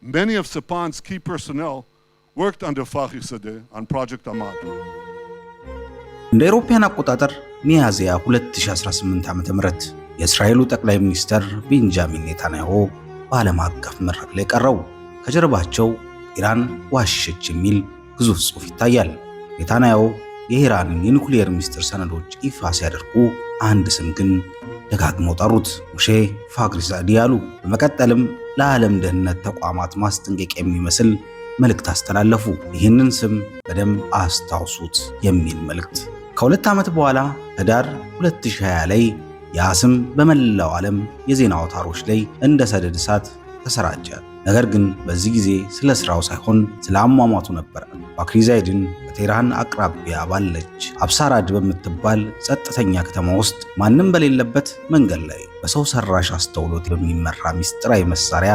Many of Sapan's key personnel worked under Fakhrizadeh on Project Ahmad. እንደ አውሮፓውያን አቆጣጠር ሚያዝያ 2018 ዓ.ም የእስራኤሉ ጠቅላይ ሚኒስትር ቤንጃሚን ኔታንያሁ በዓለም አቀፍ መድረክ ላይ ቀረቡ። ከጀርባቸው ኢራን ዋሸች የሚል ግዙፍ ጽሑፍ ይታያል። ኔታንያሁ የኢራንን የኒኩሌር ሚስጥር ሰነዶች ይፋ ሲያደርጉ አንድ ስም ግን ደጋግመው ጠሩት፣ ሞሼ ፋክሪዛዴ ያሉ። በመቀጠልም ለዓለም ደህንነት ተቋማት ማስጠንቀቂያ የሚመስል መልእክት አስተላለፉ። ይህንን ስም በደንብ አስታውሱት የሚል መልእክት። ከሁለት ዓመት በኋላ ህዳር 2020 ላይ ያ ስም በመላው ዓለም የዜና አውታሮች ላይ እንደ ሰደድ እሳት ተሰራጨ። ነገር ግን በዚህ ጊዜ ስለ ስራው ሳይሆን ስለ አሟሟቱ ነበር። ፋክሪዛዴን በቴህራን አቅራቢያ ባለች አብሳራድ በምትባል ጸጥተኛ ከተማ ውስጥ ማንም በሌለበት መንገድ ላይ በሰው ሰራሽ አስተውሎት በሚመራ ሚስጥራዊ መሳሪያ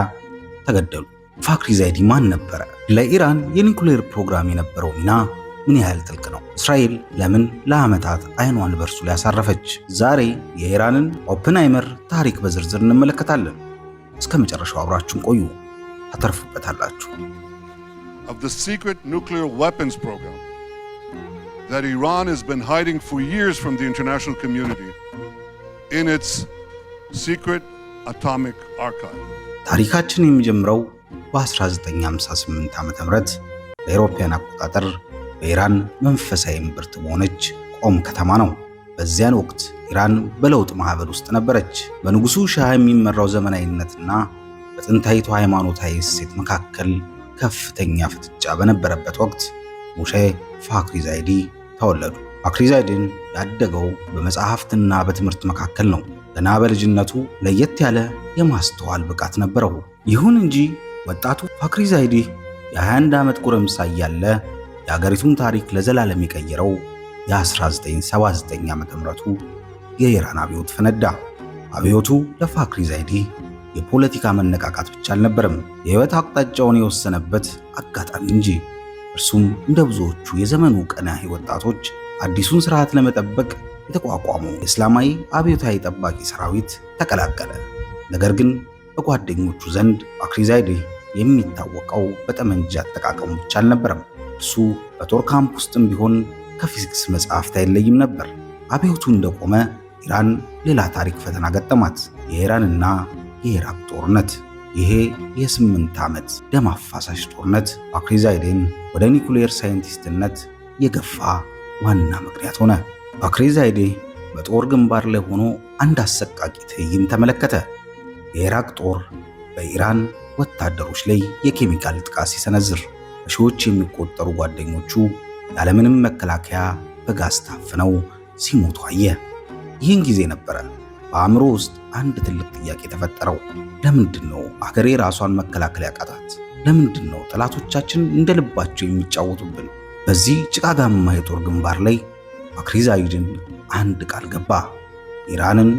ተገደሉ። ፋክሪዛዴ ማን ነበረ? ለኢራን የኒኩሌር ፕሮግራም የነበረው ሚና ምን ያህል ጥልቅ ነው? እስራኤል ለምን ለዓመታት አይኗን በርሱ ላይ አሳረፈች? ዛሬ የኢራንን ኦፕንሃይመር ታሪክ በዝርዝር እንመለከታለን። እስከ መጨረሻው አብራችሁን ቆዩ፣ ታተርፉበታላችሁ። Of the secret nuclear weapons program that Iran has been hiding for years from the international community in its secret atomic archive. ታሪካችን የሚጀምረው በ1958 ዓ.ም በአውሮፓውያን አቆጣጠር በኢራን መንፈሳዊ እምብርት በሆነች ቆም ከተማ ነው። በዚያን ወቅት ኢራን በለውጥ ማዕበል ውስጥ ነበረች። በንጉሱ ሻህ የሚመራው ዘመናዊነትና በጥንታዊቷ ሃይማኖታዊ እሴት መካከል ከፍተኛ ፍጥጫ በነበረበት ወቅት ሞሼ ፋክሪዛዴ ተወለዱ። ፋክሪዛዴን ያደገው በመጽሐፍትና በትምህርት መካከል ነው። ገና በልጅነቱ ለየት ያለ የማስተዋል ብቃት ነበረው። ይሁን እንጂ ወጣቱ ፋክሪዛዴ የ21 ዓመት ጎረምሳ እያለ የአገሪቱን ታሪክ ለዘላለም የቀየረው የ1979 ዓ.ም የኢራን አብዮት ፈነዳ። አብዮቱ ለፋክሪዛዴ የፖለቲካ መነቃቃት ብቻ አልነበረም፣ የህይወት አቅጣጫውን የወሰነበት አጋጣሚ እንጂ። እርሱም እንደ ብዙዎቹ የዘመኑ ቀናኢ ወጣቶች አዲሱን ስርዓት ለመጠበቅ የተቋቋመው የእስላማዊ አብዮታዊ ጠባቂ ሰራዊት ተቀላቀለ። ነገር ግን በጓደኞቹ ዘንድ ፋክሪዛዴ የሚታወቀው በጠመንጃ አጠቃቀሙ ብቻ አልነበረም። እርሱ በጦር ካምፕ ውስጥም ቢሆን ከፊዚክስ መጽሐፍት አይለይም ነበር። አብዮቱ እንደቆመ ኢራን ሌላ ታሪክ ፈተና ገጠማት፣ የኢራንና የኢራቅ ጦርነት። ይሄ የ8 ዓመት ደም አፋሳሽ ጦርነት ፋክሪዛዴን ወደ ኒኩሌር ሳይንቲስትነት የገፋ ዋና ምክንያት ሆነ። ፋክሪዛዴ በጦር ግንባር ላይ ሆኖ አንድ አሰቃቂ ትዕይንት ተመለከተ። የኢራቅ ጦር በኢራን ወታደሮች ላይ የኬሚካል ጥቃት ሲሰነዝር፣ በሺዎች የሚቆጠሩ ጓደኞቹ ያለምንም መከላከያ በጋዝ ታፍነው ሲሞቱ አየ። ይህን ጊዜ ነበረ በአእምሮ ውስጥ አንድ ትልቅ ጥያቄ ተፈጠረው። ለምንድን ነው አገሬ ራሷን መከላከል ያቃታት? ለምንድን ነው ጠላቶቻችን እንደ ልባቸው የሚጫወቱብን? በዚህ ጭቃጋማ የጦር ግንባር ላይ ፋክሪዛዴን አንድ ቃል ገባ። ኢራንን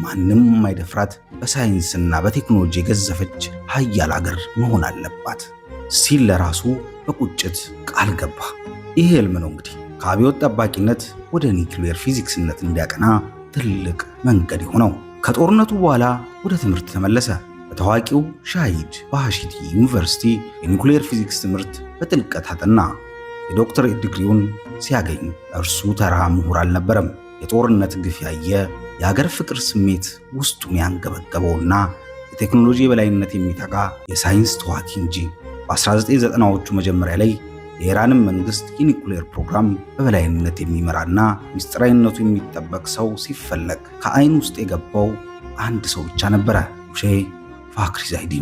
ማንም የማይደፍራት በሳይንስና በቴክኖሎጂ የገዘፈች ሀያል አገር መሆን አለባት ሲል ለራሱ በቁጭት ቃል ገባ። ይሄ ህልም ነው እንግዲህ ከአብዮት ጠባቂነት ወደ ኒኩሌር ፊዚክስነት እንዲያቀና ትልቅ መንገድ የሆነው። ከጦርነቱ በኋላ ወደ ትምህርት ተመለሰ። በታዋቂው ሻሂድ በሃሺቲ ዩኒቨርሲቲ የኒኩሌር ፊዚክስ ትምህርት በጥልቀት አጠና። የዶክተሬት ዲግሪውን ሲያገኝ እርሱ ተራ ምሁር አልነበረም። የጦርነት ግፍ ያየ፣ የሀገር ፍቅር ስሜት ውስጡን ያንገበገበውና የቴክኖሎጂ የበላይነት የሚተጋ የሳይንስ ተዋኪ እንጂ። በ1990ዎቹ መጀመሪያ ላይ የኢራንን መንግስት የኒኩሌር ፕሮግራም በበላይነት የሚመራና ሚስጥራዊነቱ የሚጠበቅ ሰው ሲፈለግ ከአይን ውስጥ የገባው አንድ ሰው ብቻ ነበረ፣ ሞሼ ፋክሪዛዴ።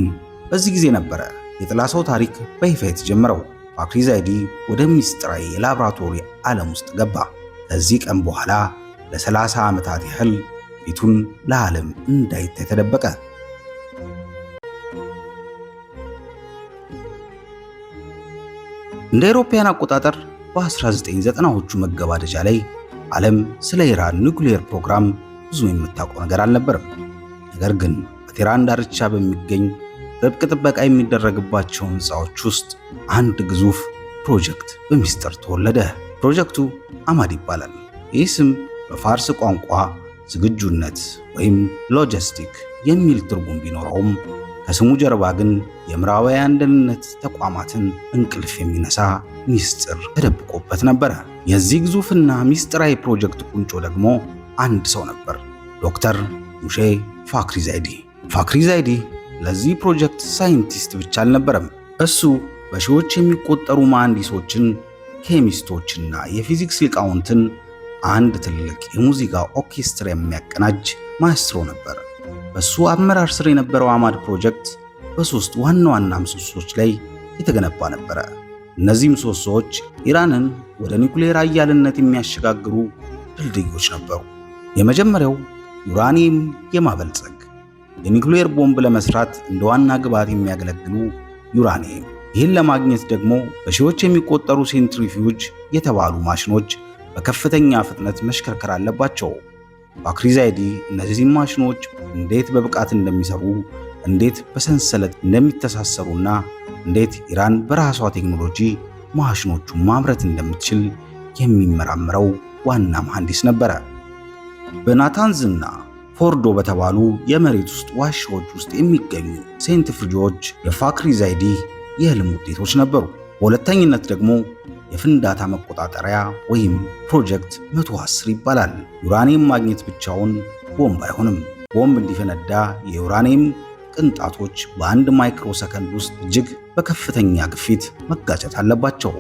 በዚህ ጊዜ ነበረ የጥላ ሰው ታሪክ በይፋ የተጀመረው። ፋክሪዛዴ ወደ ሚስጥራዊ የላብራቶሪ ዓለም ውስጥ ገባ። ከዚህ ቀን በኋላ ለ30 ዓመታት ያህል ፊቱን ለዓለም እንዳይታይ ተደበቀ። እንደ አውሮፓውያን አቆጣጠር በ1990ዎቹ መገባደጃ ላይ ዓለም ስለ ኢራን ኒኩሌር ፕሮግራም ብዙ የምታውቀው ነገር አልነበረም። ነገር ግን በቴህራን ዳርቻ በሚገኝ ጥብቅ ጥበቃ የሚደረግባቸው ሕንፃዎች ውስጥ አንድ ግዙፍ ፕሮጀክት በሚስጥር ተወለደ። ፕሮጀክቱ አማድ ይባላል። ይህ ስም በፋርስ ቋንቋ ዝግጁነት ወይም ሎጂስቲክ የሚል ትርጉም ቢኖረውም ከስሙ ጀርባ ግን የምዕራባውያን ደህንነት ተቋማትን እንቅልፍ የሚነሳ ሚስጥር ተደብቆበት ነበረ። የዚህ ግዙፍና ሚስጥራዊ ፕሮጀክት ቁንጮ ደግሞ አንድ ሰው ነበር፣ ዶክተር ሙሼ ፋክሪዛይዲ። ፋክሪዛይዲ ለዚህ ፕሮጀክት ሳይንቲስት ብቻ አልነበረም። እሱ በሺዎች የሚቆጠሩ መሐንዲሶችን፣ ኬሚስቶችና የፊዚክስ ሊቃውንትን አንድ ትልቅ የሙዚቃ ኦርኬስትራ የሚያቀናጅ ማestro ነበር። በሱ አመራር ስር የነበረው አማድ ፕሮጀክት በሶስት ዋና ዋና ምሰሶች ላይ የተገነባ ነበረ። እነዚህ ምሰሶች ኢራንን ወደ ኒውክሌር ኃያልነት የሚያሸጋግሩ ድልድዮች ነበሩ። የመጀመሪያው ዩራኒየም የማበልጸግ የኒውክሌር ቦምብ ለመስራት እንደ ዋና ግብዓት የሚያገለግሉ ዩራኒየም። ይህን ለማግኘት ደግሞ በሺዎች የሚቆጠሩ ሴንትሪፊዩጅ የተባሉ ማሽኖች በከፍተኛ ፍጥነት መሽከርከር አለባቸው። ፋክሪዛይዲ እነዚህ ማሽኖች እንዴት በብቃት እንደሚሰሩ፣ እንዴት በሰንሰለት እንደሚተሳሰሩና እንዴት ኢራን በራሷ ቴክኖሎጂ ማሽኖቹን ማምረት እንደምትችል የሚመራመረው ዋና መሐንዲስ ነበረ። በናታንዝና ፎርዶ በተባሉ የመሬት ውስጥ ዋሻዎች ውስጥ የሚገኙ ሴንትሪፊዩጆች የፋክሪዛይዲ የህልም ውጤቶች ነበሩ። በሁለተኝነት ደግሞ የፍንዳታ መቆጣጠሪያ ወይም ፕሮጀክት 110 ይባላል። ዩራኒየም ማግኘት ብቻውን ቦምብ አይሆንም። ቦምብ እንዲፈነዳ የዩራኒየም ቅንጣቶች በአንድ ማይክሮ ሰከንድ ውስጥ እጅግ በከፍተኛ ግፊት መጋጨት አለባቸው።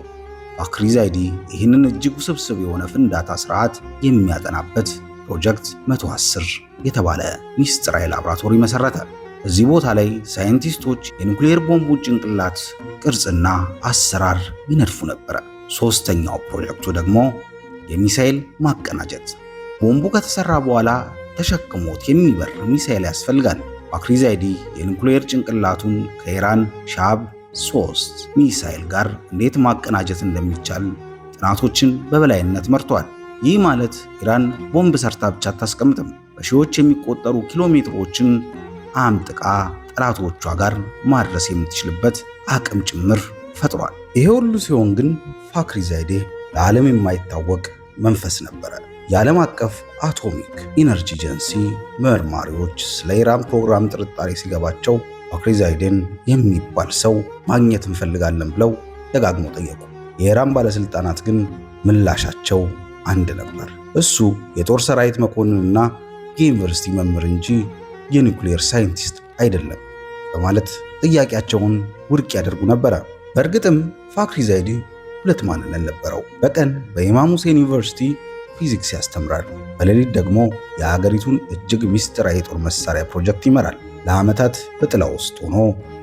ፋክሪዛይዲ ይህንን እጅግ ውስብስብ የሆነ ፍንዳታ ስርዓት የሚያጠናበት ፕሮጀክት 110 የተባለ ሚስጥራዊ ላቦራቶሪ መሰረተ። እዚህ ቦታ ላይ ሳይንቲስቶች የኒውክሌር ቦምቡ ጭንቅላት ቅርጽና አሰራር ይነድፉ ነበረ። ሶስተኛው ፕሮጀክቱ ደግሞ የሚሳኤል ማቀናጀት። ቦምቡ ከተሰራ በኋላ ተሸክሞት የሚበር ሚሳኤል ያስፈልጋል። ፋክሪዛይዲ የኒውክሌር ጭንቅላቱን ከኢራን ሻሃብ 3 ሚሳኤል ጋር እንዴት ማቀናጀት እንደሚቻል ጥናቶችን በበላይነት መርቷል። ይህ ማለት ኢራን ቦምብ ሰርታ ብቻ አታስቀምጥም። በሺዎች የሚቆጠሩ ኪሎ ሜትሮችን አምጥቃ ጠላቶቿ ጋር ማድረስ የምትችልበት አቅም ጭምር ፈጥሯል። ይሄ ሁሉ ሲሆን ግን ፋክሪዛይዲ ለዓለም የማይታወቅ መንፈስ ነበረ። የዓለም አቀፍ አቶሚክ ኢነርጂ ኤጀንሲ መርማሪዎች ስለ ኢራን ፕሮግራም ጥርጣሬ ሲገባቸው ፋክሪዛይዲን የሚባል ሰው ማግኘት እንፈልጋለን ብለው ደጋግሞ ጠየቁ። የኢራን ባለስልጣናት ግን ምላሻቸው አንድ ነበር። እሱ የጦር ሰራዊት መኮንንና የዩኒቨርሲቲ መምህር እንጂ የኒውክሌር ሳይንቲስት አይደለም በማለት ጥያቄያቸውን ውድቅ ያደርጉ ነበረ። በእርግጥም ፋክሪዛይዲ ሁለት ማንነት ነበረው። በቀን በኢማም ሁሴን ዩኒቨርሲቲ ፊዚክስ ያስተምራል፣ በሌሊት ደግሞ የሀገሪቱን እጅግ ሚስጥራዊ የጦር መሳሪያ ፕሮጀክት ይመራል። ለዓመታት በጥላ ውስጥ ሆኖ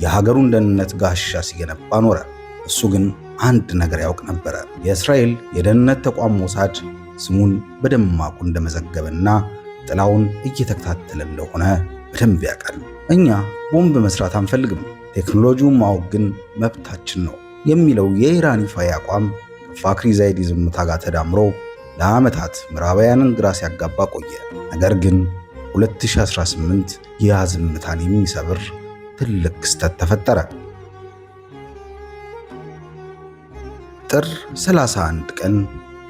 የሀገሩን ደህንነት ጋሻ ሲገነባ ኖረ። እሱ ግን አንድ ነገር ያውቅ ነበረ። የእስራኤል የደህንነት ተቋም ሞሳድ ስሙን በደማቁ እንደመዘገበና ጥላውን እየተከታተለ እንደሆነ በደንብ ያውቃል። እኛ ቦምብ መስራት አንፈልግም፣ ቴክኖሎጂውን ማወቅ ግን መብታችን ነው የሚለው የኢራን ይፋዊ አቋም ከፋክሪዛይዲ ዝምታ ጋር ተዳምሮ ለዓመታት ምዕራባውያንን ግራ ሲያጋባ ቆየ። ነገር ግን 2018 ያ ዝምታን የሚሰብር ትልቅ ክስተት ተፈጠረ። ጥር 31 ቀን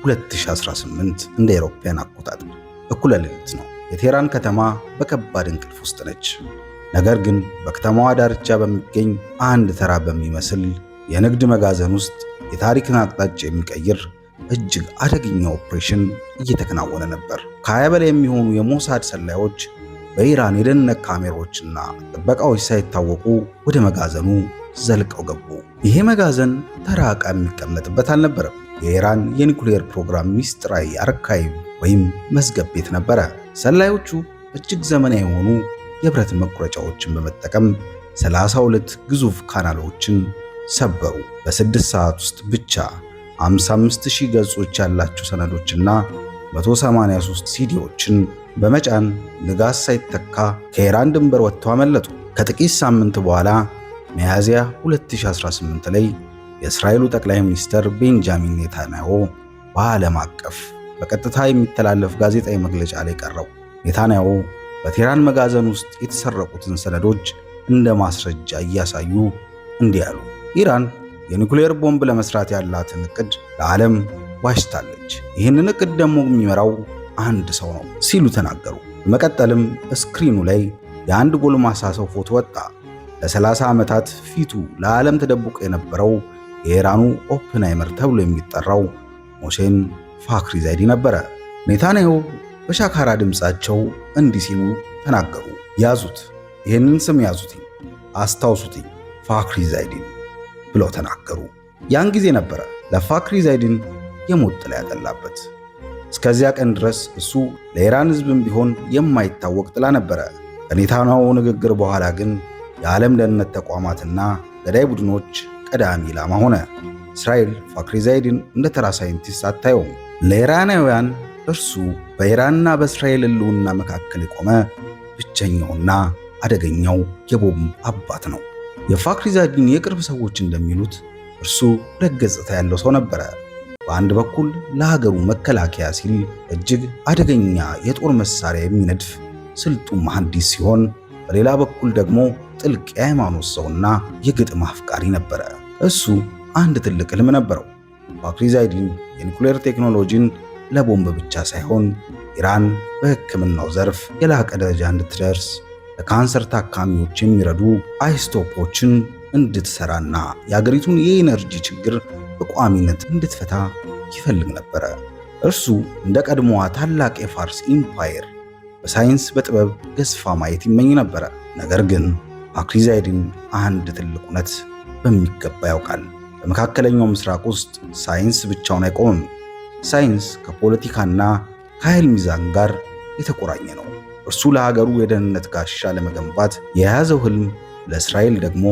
2018 እንደ አውሮፓውያን አቆጣጠር እኩለ ሌሊት ነው። የቴህራን ከተማ በከባድ እንቅልፍ ውስጥ ነች። ነገር ግን በከተማዋ ዳርቻ በሚገኝ አንድ ተራ በሚመስል የንግድ መጋዘን ውስጥ የታሪክን አቅጣጫ የሚቀይር እጅግ አደገኛ ኦፕሬሽን እየተከናወነ ነበር። ከ20 በላይ የሚሆኑ የሞሳድ ሰላዮች በኢራን የደህንነት ካሜራዎችና ጥበቃዎች ሳይታወቁ ወደ መጋዘኑ ዘልቀው ገቡ። ይሄ መጋዘን ተራ ዕቃ የሚቀመጥበት አልነበረም። የኢራን የኒውክሌር ፕሮግራም ሚስጥራዊ አርካይቭ ወይም መዝገብ ቤት ነበረ። ሰላዮቹ እጅግ ዘመናዊ የሆኑ የብረት መቁረጫዎችን በመጠቀም 32 ግዙፍ ካናሎችን ሰበሩ። በ6 ሰዓት ውስጥ ብቻ 55000 ገጾች ያላቸው ሰነዶችና 183 ሲዲዎችን በመጫን ንጋት ሳይተካ ከኢራን ድንበር ወጥተው አመለጡ። ከጥቂት ሳምንት በኋላ ሚያዝያ 2018 ላይ የእስራኤሉ ጠቅላይ ሚኒስትር ቤንጃሚን ኔታንያሁ በዓለም አቀፍ በቀጥታ የሚተላለፍ ጋዜጣዊ መግለጫ ላይ ቀረቡ። ኔታንያሁ በቴህራን መጋዘን ውስጥ የተሰረቁትን ሰነዶች እንደ ማስረጃ እያሳዩ እንዲህ አሉ። ኢራን የኒውክሌር ቦምብ ለመስራት ያላትን እቅድ ለዓለም ዋሽታለች። ይህንን እቅድ ደግሞ የሚመራው አንድ ሰው ነው ሲሉ ተናገሩ። በመቀጠልም ስክሪኑ ላይ የአንድ ጎልማሳ ሰው ፎቶ ወጣ። ለ30 ዓመታት ፊቱ ለዓለም ተደብቆ የነበረው የኢራኑ ኦፕንሃይመር ተብሎ የሚጠራው ሞሴን ፋክሪዛይዲ ነበረ። ኔታንያሁ በሻካራ ድምፃቸው እንዲህ ሲሉ ተናገሩ። ያዙት፣ ይህንን ስም ያዙትኝ፣ አስታውሱትኝ፣ ፋክሪዛይዲን ብለው ተናገሩ። ያን ጊዜ ነበረ ለፋክሪዛይዲን የሞት ጥላ ያጠላበት። እስከዚያ ቀን ድረስ እሱ ለኢራን ሕዝብም ቢሆን የማይታወቅ ጥላ ነበረ። ከኔታንያሁ ንግግር በኋላ ግን የዓለም ደህንነት ተቋማትና ገዳይ ቡድኖች ቀዳሚ ኢላማ ሆነ። እስራኤል ፋክሪዛይዲን እንደ ተራ ሳይንቲስት አታየውም። ለኢራናውያን እርሱ በኢራንና በእስራኤል ሕልውና መካከል የቆመ ብቸኛውና አደገኛው የቦምብ አባት ነው። የፋክሪዛይዲን የቅርብ ሰዎች እንደሚሉት እርሱ ሁለት ገጽታ ያለው ሰው ነበረ። በአንድ በኩል ለሀገሩ መከላከያ ሲል እጅግ አደገኛ የጦር መሳሪያ የሚነድፍ ስልጡን መሐንዲስ ሲሆን፣ በሌላ በኩል ደግሞ ጥልቅ የሃይማኖት ሰውና የግጥም አፍቃሪ ነበረ። እሱ አንድ ትልቅ ህልም ነበረው። ፋክሪዛይዲን የኒኩሌር ቴክኖሎጂን ለቦምብ ብቻ ሳይሆን ኢራን በሕክምናው ዘርፍ የላቀ ደረጃ እንድትደርስ ለካንሰር ታካሚዎች የሚረዱ አይስቶፖችን እንድትሰራና የአገሪቱን የኢነርጂ ችግር በቋሚነት እንድትፈታ ይፈልግ ነበረ። እርሱ እንደ ቀድሞዋ ታላቅ የፋርስ ኢምፓየር በሳይንስ በጥበብ ገዝፋ ማየት ይመኝ ነበረ። ነገር ግን ፋክሪዛይዲን አንድ ትልቅ እውነት በሚገባ ያውቃል። በመካከለኛው ምስራቅ ውስጥ ሳይንስ ብቻውን አይቆምም። ሳይንስ ከፖለቲካና ከኃይል ሚዛን ጋር የተቆራኘ ነው። እርሱ ለሀገሩ የደህንነት ጋሻ ለመገንባት የያዘው ህልም ለእስራኤል ደግሞ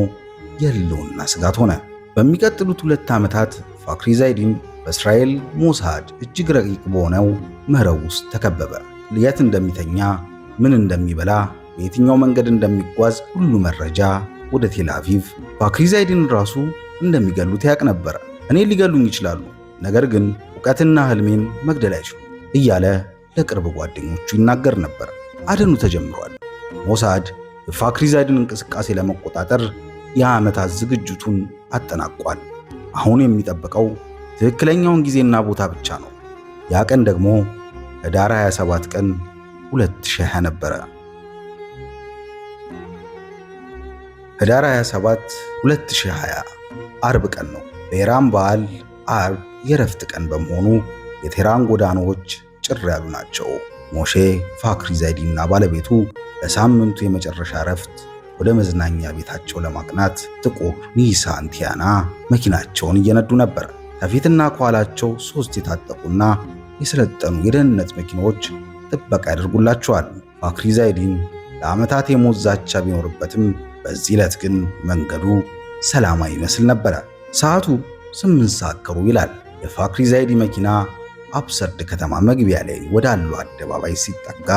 የህልውና ስጋት ሆነ። በሚቀጥሉት 2 ዓመታት ፋክሪዛይዲን በእስራኤል ሞሳድ እጅግ ረቂቅ በሆነው መረብ ውስጥ ተከበበ። የት እንደሚተኛ፣ ምን እንደሚበላ፣ በየትኛው መንገድ እንደሚጓዝ ሁሉ መረጃ ወደ ቴል አቪቭ። ፋክሪዛይዲን ራሱ እንደሚገሉት ያውቅ ነበር። እኔ ሊገሉኝ ይችላሉ፣ ነገር ግን እውቀትና ህልሜን መግደል አይችሉም እያለ ለቅርብ ጓደኞቹ ይናገር ነበር። አደኑ ተጀምሯል። ሞሳድ የፋክሪዛይዲን እንቅስቃሴ ለመቆጣጠር የዓመታት ዝግጅቱን አጠናቋል። አሁን የሚጠብቀው ትክክለኛውን ጊዜና ቦታ ብቻ ነው። ያ ቀን ደግሞ ህዳር 27 ቀን 2020 ነበረ። ህዳር 27 2020 አርብ ቀን ነው። በኢራን በዓል አርብ የረፍት ቀን በመሆኑ የቴህራን ጎዳናዎች ጭር ያሉ ናቸው። ሞሼ ፋክሪዛይዲና ባለቤቱ ለሳምንቱ የመጨረሻ ረፍት ወደ መዝናኛ ቤታቸው ለማቅናት ጥቁር ኒሳን ቲያና መኪናቸውን እየነዱ ነበር። ከፊትና ከኋላቸው 3 የታጠቁና የሰለጠኑ የደህንነት መኪኖች ጥበቃ ያደርጉላቸዋል። ፋክሪዛይዲን ለዓመታት የሞት ዛቻ ቢኖርበትም በዚህ ዕለት ግን መንገዱ ሰላማዊ ይመስል ነበረ። ሰዓቱ 8 ሰዓት ከሩብ ይላል። የፋክሪዛይዲ መኪና አብሰርድ ከተማ መግቢያ ላይ ወዳለው አደባባይ ሲጠጋ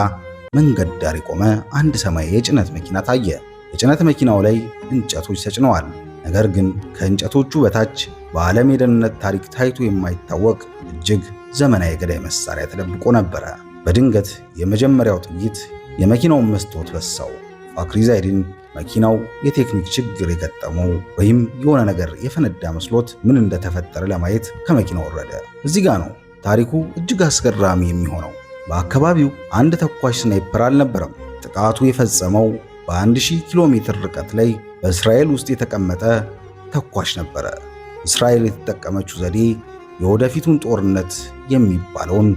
መንገድ ዳር የቆመ አንድ ሰማያዊ የጭነት መኪና ታየ። የጭነት መኪናው ላይ እንጨቶች ተጭነዋል። ነገር ግን ከእንጨቶቹ በታች በዓለም የደህንነት ታሪክ ታይቶ የማይታወቅ እጅግ ዘመናዊ የገዳይ መሳሪያ ተደብቆ ነበረ። በድንገት የመጀመሪያው ጥይት የመኪናውን መስታወት በሳው። ፋክሪዛይዲን መኪናው የቴክኒክ ችግር የገጠመው ወይም የሆነ ነገር የፈነዳ መስሎት ምን እንደተፈጠረ ለማየት ከመኪናው ወረደ። እዚህ ጋ ነው ታሪኩ እጅግ አስገራሚ የሚሆነው። በአካባቢው አንድ ተኳሽ ስናይፐር አልነበረም። ጥቃቱ የፈጸመው በ1000 ኪሎ ሜትር ርቀት ላይ በእስራኤል ውስጥ የተቀመጠ ተኳሽ ነበረ። እስራኤል የተጠቀመችው ዘዴ የወደፊቱን ጦርነት የሚባለውን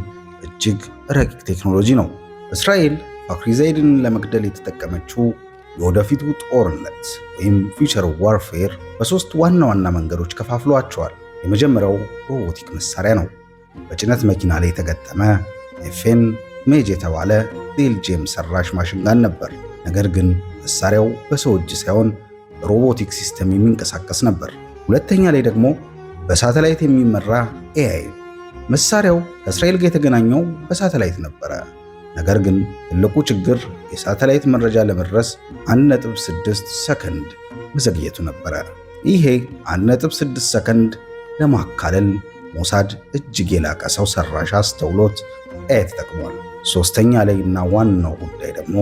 እጅግ ረቂቅ ቴክኖሎጂ ነው። እስራኤል ፋክሪዛይዲንን ለመግደል የተጠቀመችው የወደፊቱ ጦርነት ወይም ፊውቸር ዋርፌር በ3 ዋና ዋና መንገዶች ከፋፍሏቸዋል። የመጀመሪያው ሮቦቲክ መሳሪያ ነው። በጭነት መኪና ላይ የተገጠመ ኤፍኤን ሜጅ የተባለ ቤልጅየም ሰራሽ ማሽንጋን ነበር። ነገር ግን መሳሪያው በሰው እጅ ሳይሆን በሮቦቲክ ሲስተም የሚንቀሳቀስ ነበር። ሁለተኛ ላይ ደግሞ በሳተላይት የሚመራ ኤአይ። መሳሪያው ከእስራኤል ጋር የተገናኘው በሳተላይት ነበረ። ነገር ግን ትልቁ ችግር የሳተላይት መረጃ ለመድረስ 1.6 ሰከንድ መዘግየቱ ነበረ። ይሄ 1.6 ሰከንድ ለማካለል ሞሳድ እጅግ የላቀ ሰው ሰራሽ አስተውሎት ኤአይ ተጠቅሟል። ሶስተኛ ላይ እና ዋናው ጉዳይ ደግሞ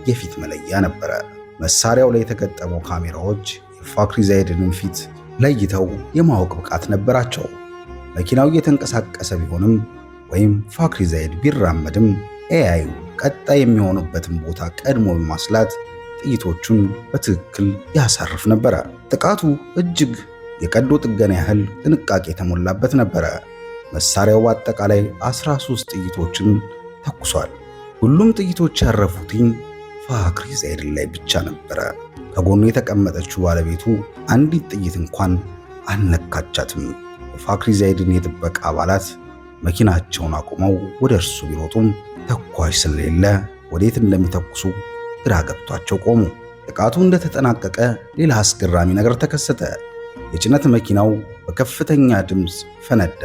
የፊት መለያ ነበረ። መሳሪያው ላይ የተገጠመው ካሜራዎች የፋክሪዛይዲንን ፊት ለይተው የማወቅ ብቃት ነበራቸው። መኪናው እየተንቀሳቀሰ ቢሆንም ወይም ፋክሪዛይድ ቢራመድም ኤአይ ቀጣይ የሚሆኑበትን ቦታ ቀድሞ በማስላት ጥይቶቹን በትክክል ያሳርፍ ነበረ። ጥቃቱ እጅግ የቀዶ ጥገና ያህል ጥንቃቄ የተሞላበት ነበረ። መሳሪያው በአጠቃላይ 13 ጥይቶችን ተኩሷል። ሁሉም ጥይቶች ያረፉትኝ ፋክሪ ዛይድን ላይ ብቻ ነበረ። ከጎኑ የተቀመጠችው ባለቤቱ አንዲት ጥይት እንኳን አልነካቻትም። የፋክሪ ዛይድን የጥበቃ አባላት መኪናቸውን አቁመው ወደ እርሱ ቢሮጡም ተኳሽ ስለሌለ ወዴት እንደሚተኩሱ ግራ ገብቷቸው ቆሙ። ጥቃቱ እንደተጠናቀቀ ሌላ አስገራሚ ነገር ተከሰተ። የጭነት መኪናው በከፍተኛ ድምፅ ፈነዳ።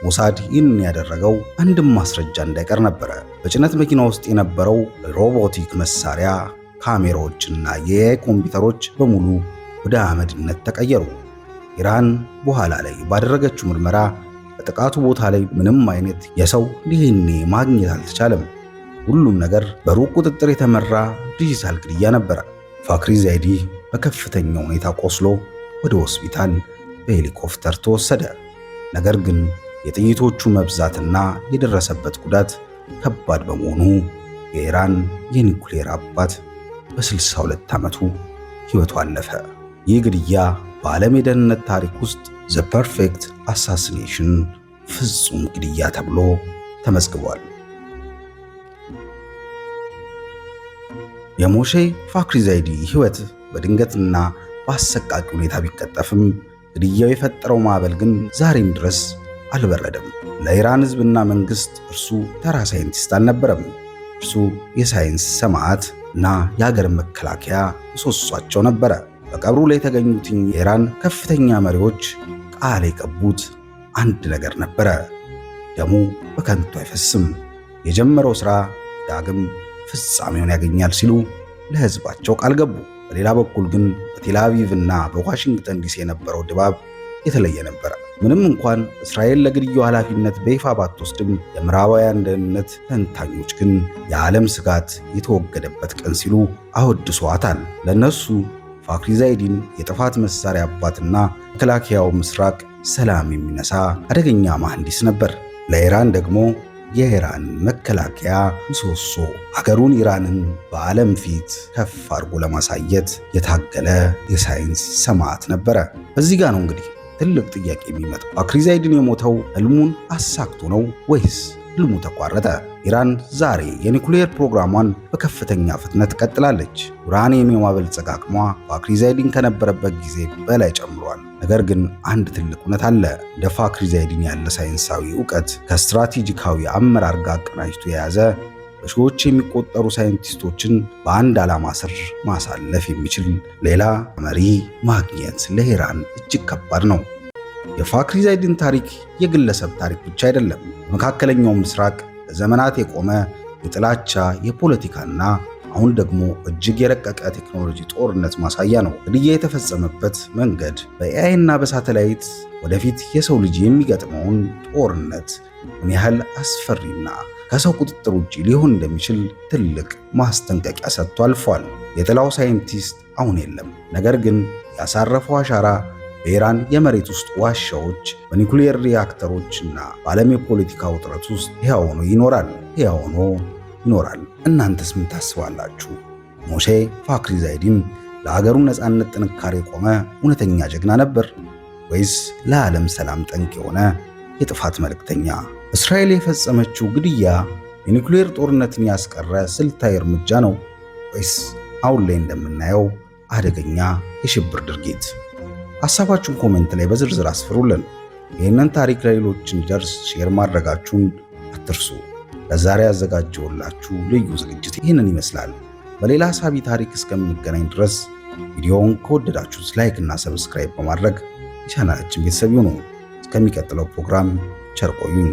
ሞሳድ ይህንን ያደረገው አንድም ማስረጃ እንዳይቀር ነበረ። በጭነት መኪና ውስጥ የነበረው ሮቦቲክ መሳሪያ፣ ካሜራዎችና የኤአይ ኮምፒውተሮች በሙሉ ወደ አመድነት ተቀየሩ። ኢራን በኋላ ላይ ባደረገችው ምርመራ በጥቃቱ ቦታ ላይ ምንም አይነት የሰው ዲኤንኤ ማግኘት አልተቻለም። ሁሉም ነገር በሩቅ ቁጥጥር የተመራ ዲጂታል ግድያ ነበረ። ፋክሪ ዛይዲ በከፍተኛ ሁኔታ ቆስሎ ወደ ሆስፒታል በሄሊኮፕተር ተወሰደ። ነገር ግን የጥይቶቹ መብዛትና የደረሰበት ጉዳት ከባድ በመሆኑ የኢራን የኒኩሌር አባት በ62 ዓመቱ ሕይወቱ አለፈ። ይህ ግድያ በዓለም የደህንነት ታሪክ ውስጥ ዘ ፐርፌክት አሳሲኔሽን ፍጹም ግድያ ተብሎ ተመዝግቧል። የሞሼ ፋክሪ ዛይዲ ሕይወት በድንገትና በአሰቃቂ ሁኔታ ቢቀጠፍም ግድያው የፈጠረው ማዕበል ግን ዛሬም ድረስ አልበረደም። ለኢራን ሕዝብና መንግሥት እርሱ ተራ ሳይንቲስት አልነበረም። እርሱ የሳይንስ ሰማዕት እና የሀገር መከላከያ ምሰሷቸው ነበረ። በቀብሩ ላይ የተገኙት የኢራን ከፍተኛ መሪዎች ቃል የገቡት አንድ ነገር ነበረ። ደሙ በከንቱ አይፈስም፣ የጀመረው ሥራ ዳግም ፍጻሜውን ያገኛል ሲሉ ለሕዝባቸው ቃል ገቡ። በሌላ በኩል ግን በቴል አቪቭ እና በዋሽንግተን ዲሲ የነበረው ድባብ የተለየ ነበረ። ምንም እንኳን እስራኤል ለግድያው ኃላፊነት በይፋ ባትወስድም የምዕራባውያን ደህንነት ተንታኞች ግን የዓለም ስጋት የተወገደበት ቀን ሲሉ አወድሰዋታል። ለነሱ ፋክሪ ዛይዲን የጥፋት መሳሪያ አባትና መከላከያው ምስራቅ ሰላም የሚነሳ አደገኛ መሐንዲስ ነበር። ለኢራን ደግሞ የኢራን መከላከያ ምሰሶ፣ ሀገሩን ኢራንን በዓለም ፊት ከፍ አድርጎ ለማሳየት የታገለ የሳይንስ ሰማዕት ነበረ። እዚህ ጋር ነው እንግዲህ ትልቅ ጥያቄ የሚመጣው። ፋክሪ ዛይድን የሞተው ህልሙን አሳክቶ ነው ወይስ ህልሙ ተቋረጠ? ኢራን ዛሬ የኒኩሌር ፕሮግራሟን በከፍተኛ ፍጥነት ቀጥላለች። ዩራኒየም የማበልጸግ አቅሟ ፋክሪ ዛይድን ከነበረበት ጊዜ በላይ ጨምሯል። ነገር ግን አንድ ትልቅ እውነት አለ። እንደ ፋክሪ ዛይድን ያለ ሳይንሳዊ ዕውቀት ከስትራቴጂካዊ አመራር ጋር አቀናጅቶ የያዘ በሺዎች የሚቆጠሩ ሳይንቲስቶችን በአንድ ዓላማ ስር ማሳለፍ የሚችል ሌላ መሪ ማግኘት ለኢራን እጅግ ከባድ ነው። የፋክሪ ዛይድን ታሪክ የግለሰብ ታሪክ ብቻ አይደለም። በመካከለኛው ምስራቅ ለዘመናት የቆመ የጥላቻ የፖለቲካና አሁን ደግሞ እጅግ የረቀቀ ቴክኖሎጂ ጦርነት ማሳያ ነው። ግድያ የተፈጸመበት መንገድ በኤአይ እና በሳተላይት ወደፊት የሰው ልጅ የሚገጥመውን ጦርነት ምን ያህል አስፈሪና ከሰው ቁጥጥር ውጭ ሊሆን እንደሚችል ትልቅ ማስጠንቀቂያ ሰጥቶ አልፏል። የጥላው ሳይንቲስት አሁን የለም። ነገር ግን ያሳረፈው አሻራ በኢራን የመሬት ውስጥ ዋሻዎች፣ በኒኩሌር ሪያክተሮች እና በዓለም የፖለቲካ ውጥረት ውስጥ ሕያው ሆኖ ይኖራል። እናንተስ ምን ታስባላችሁ? ሞሼ ፋክሪ ዛይዲን ለሀገሩ ነፃነት ጥንካሬ የቆመ እውነተኛ ጀግና ነበር ወይስ ለዓለም ሰላም ጠንቅ የሆነ የጥፋት መልእክተኛ? እስራኤል የፈጸመችው ግድያ የኒኩሌር ጦርነትን ያስቀረ ስልታዊ እርምጃ ነው ወይስ አሁን ላይ እንደምናየው አደገኛ የሽብር ድርጊት? ሐሳባችሁን ኮሜንት ላይ በዝርዝር አስፍሩልን። ይህንን ታሪክ ለሌሎች እንዲደርስ ሼር ማድረጋችሁን አትርሱ። ለዛሬ ያዘጋጀውላችሁ ልዩ ዝግጅት ይህንን ይመስላል። በሌላ ሳቢ ታሪክ እስከምንገናኝ ድረስ ቪዲዮውን ከወደዳችሁት ላይክ እና ሰብስክራይብ በማድረግ የቻናላችን ቤተሰብ ይሁኑ። እስከሚቀጥለው ፕሮግራም ቸር ቆዩኝ።